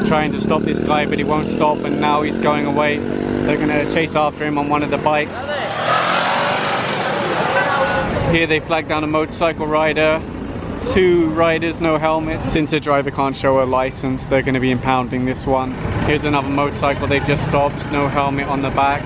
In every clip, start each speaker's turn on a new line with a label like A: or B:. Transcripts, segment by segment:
A: They're trying to stop this guy, but he won't stop, and now he's going away. They're gonna chase after him on one of the bikes. Here they flag down a motorcycle rider. 2 riders, no helmet. Since the driver can't show a license, they're going to be impounding this one. Here's another motorcycle they've just stopped, no helmet on the back.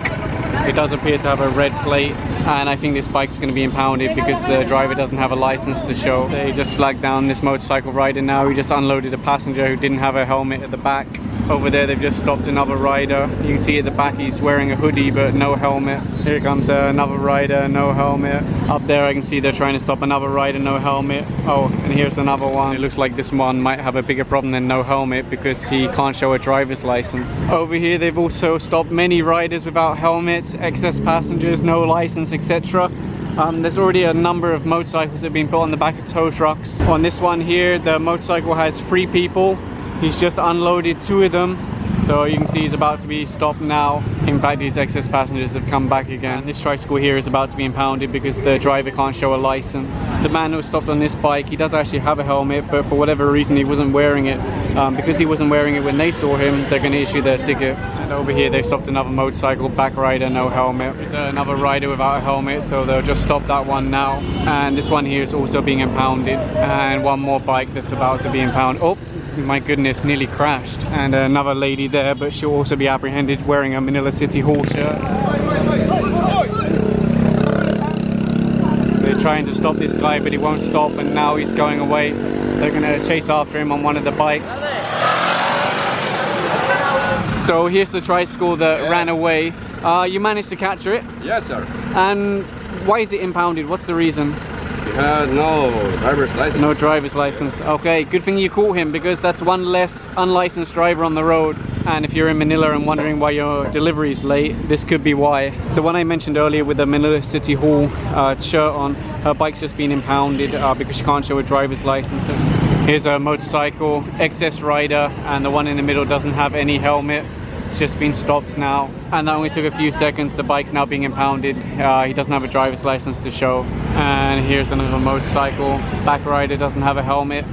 A: It does appear to have a red plate, and I think this bike's going to be impounded because the driver doesn't have a license to show. They just flagged down this motorcycle rider now. He just unloaded a passenger who didn't have a helmet at the back. Over there they've just stopped another rider. You can see at the back he's wearing a hoodie but no helmet. Here comes another rider, no helmet. Up there I can see they're trying to stop another rider, no helmet. Oh, and here's another one. It looks like this one might have a bigger problem than no helmet because he can't show a driver's license. Over here they've also stopped many riders without helmets, excess passengers, no license, etc. There's already a number of motorcycles that have been put on the back of tow trucks. On this one here, the motorcycle has 3 people. He's just unloaded 2 of them, so you can see he's about to be stopped now. In fact, these excess passengers have come back again. This tricycle here is about to be impounded because the driver can't show a license. The man who was stopped on this bike, he does actually have a helmet, but for whatever reason he wasn't wearing it. Because he wasn't wearing it when they saw him, they're going to issue their ticket. And over here they've stopped another motorcycle, back rider, no helmet. There's another rider without a helmet, so they'll just stop that one now. And this one here is also being impounded. And one more bike that's about to be impounded. Oh! My goodness, nearly crashed. And another lady there, but she'll also be apprehended wearing a Manila City Hall shirt. They're trying to stop this guy, but he won't stop, and now he's going away. They're gonna chase after him on one of the bikes. So here's the tricycle that ran away. You managed to capture it?
B: Yes, sir.
A: And why is it impounded? What's the reason?
B: He had no driver's license.
A: No driver's license. Okay, good thing you caught him because that's one less unlicensed driver on the road. And if you're in Manila and wondering why your delivery is late, this could be why. The one I mentioned earlier with the Manila City Hall shirt on, her bike's just been impounded because she can't show a driver's license. Here's a motorcycle, excess rider, and the one in the middle doesn't have any helmet. It's just been stopped now, and that only took a few seconds. The bike's now being impounded. He doesn't have a driver's license to show. And here's another motorcycle, back rider doesn't have a helmet.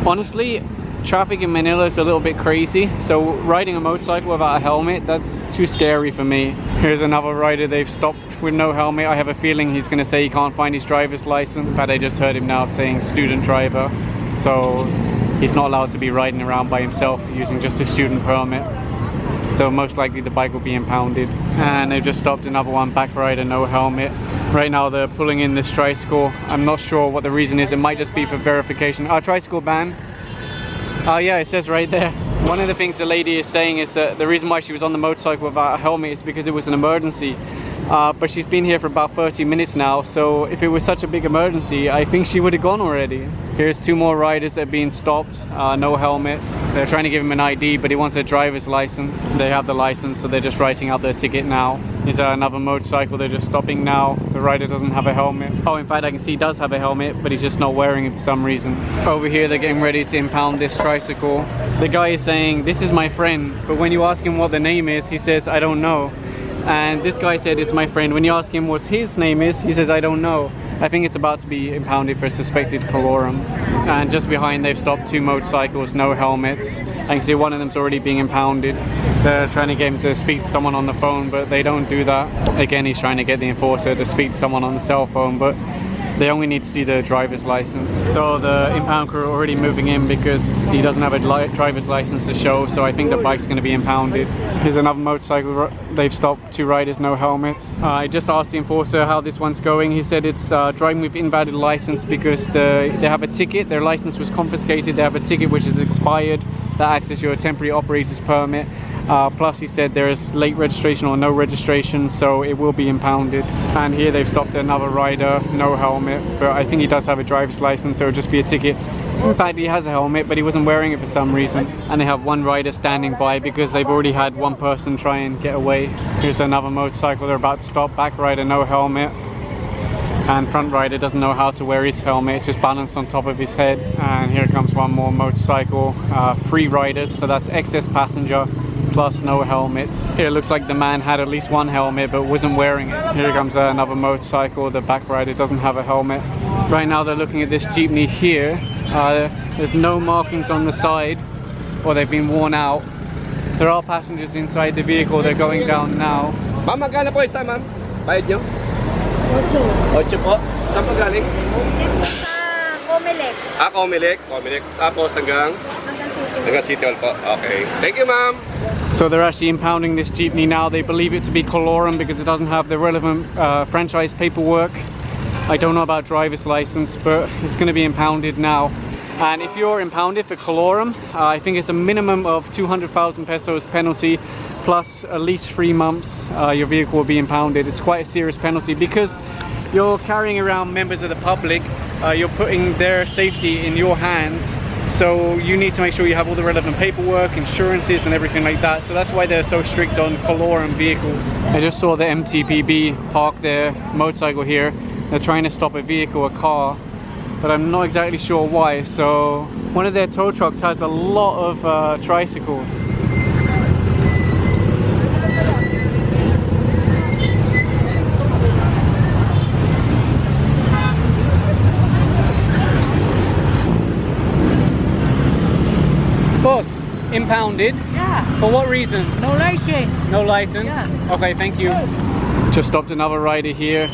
A: Honestly, traffic in Manila is a little bit crazy, so riding a motorcycle without a helmet, that's too scary for me. Here's another rider they've stopped with no helmet. I have a feeling he's going to say he can't find his driver's license, but I just heard him now saying student driver, so he's not allowed to be riding around by himself using just a student permit. So most likely the bike will be impounded. And they've just stopped another one, back rider, no helmet. Right now they're pulling in this tricycle. I'm not sure what the reason is. It might just be for verification. Tricycle ban. Oh yeah, it says right there. One of the things the lady is saying is that the reason why she was on the motorcycle without a helmet is because it was an emergency. But she's been here for about 30 minutes now, so if it was such a big emergency, I think she would have gone already. Here's 2 more riders that have been stopped, no helmets. They're trying to give him an ID, but he wants a driver's license. They have the license, so they're just writing out their ticket now. Here's another motorcycle, they're just stopping now. The rider doesn't have a helmet. Oh, in fact, I can see he does have a helmet, but he's just not wearing it for some reason. Over here, they're getting ready to impound this tricycle. The guy is saying, "This is my friend," but when you ask him what the name is, he says, "I don't know." And this guy said, "It's my friend." When you ask him what his name is, he says, "I don't know." I think it's about to be impounded for suspected colorum. And just behind, they've stopped 2 motorcycles, no helmets. I can see one of them's already being impounded. They're trying to get him to speak to someone on the phone, but they don't do that. Again, he's trying to get the enforcer to speak to someone on the cell phone, but they only need to see the driver's license. So the impound crew are already moving in because he doesn't have a driver's license to show, so I think the bike's going to be impounded. Here's another motorcycle. They've stopped 2 riders, no helmets. I just asked the enforcer how this one's going. He said it's driving with invalid license because they have a ticket. Their license was confiscated. They have a ticket which is expired that acts as your temporary operator's permit. Plus he said there is late registration or no registration, so it will be impounded. And here they've stopped another rider, no helmet, but I think he does have a driver's license, so it'll just be a ticket. In fact, he has a helmet, but he wasn't wearing it for some reason. And they have 1 rider standing by because they've already had 1 person try and get away. Here's another motorcycle, they're about to stop, back rider, no helmet. And front rider doesn't know how to wear his helmet, it's just balanced on top of his head. And here comes one more motorcycle, 3 riders, so that's excess passenger plus no helmets. Here it looks like the man had at least 1 helmet but wasn't wearing it. Here comes another motorcycle, the back rider doesn't have a helmet. Right now they're looking at this jeepney here. There's no markings on the side, or they've been worn out. There are passengers inside the vehicle. They're going down now.
B: Ma'am, magkano po isa, ma'am? Bayad nyo? 8 po. Saan po galing?
C: Comelec.
B: Comelec. Comelec. Tapos hanggang City Hall po. Okay. Thank you, ma'am.
A: So they're actually impounding this jeepney now. They believe it to be colorum because it doesn't have the relevant franchise paperwork. I don't know about driver's license, but it's going to be impounded now. And if you're impounded for colorum, I think it's a minimum of 200,000 pesos penalty plus at least 3 months your vehicle will be impounded. It's quite a serious penalty because you're carrying around members of the public, you're putting their safety in your hands, so you need to make sure you have all the relevant paperwork, insurances and everything like that. So that's why they're so strict on colorum vehicles. I just saw the MTPB park their motorcycle here. They're trying to stop a vehicle, a car, but I'm not exactly sure why. So one of their tow trucks has a lot of tricycles. Boss, impounded?
D: Yeah.
A: For what reason?
D: No license.
A: No license?
D: Yeah.
A: Okay, thank you. Just stopped another rider here.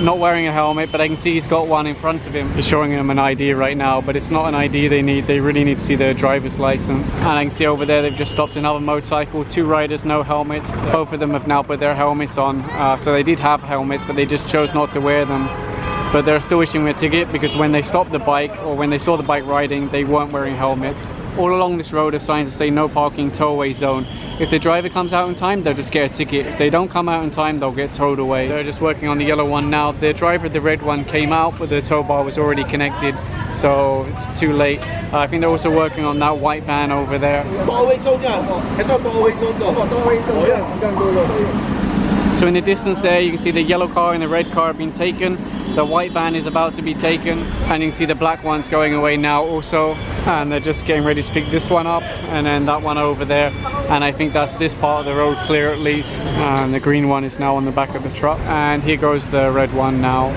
A: Not wearing a helmet, but I can see he's got one in front of him. He's showing him an ID right now, but it's not an ID they need. They really need to see their driver's license. And I can see over there they've just stopped another motorcycle. 2 riders, no helmets. Both of them have now put their helmets on. So they did have helmets, but they just chose not to wear them. But they're still issuing a ticket because when they stopped the bike or when they saw the bike riding, they weren't wearing helmets. All along this road are signs that say no parking, tow away zone. If the driver comes out in time, they'll just get a ticket. If they don't come out in time, they'll get towed away. They're just working on the yellow one now. The driver of the red one came out, but the tow bar was already connected, so it's too late. I think they're also working on that white van over there. So in the distance there, you can see the yellow car and the red car have been taken. The white van is about to be taken, and you can see the black one's going away now also. And they're just getting ready to pick this one up, and then that one over there. And I think that's this part of the road clear at least. And the green one is now on the back of the truck. And here goes the red one now.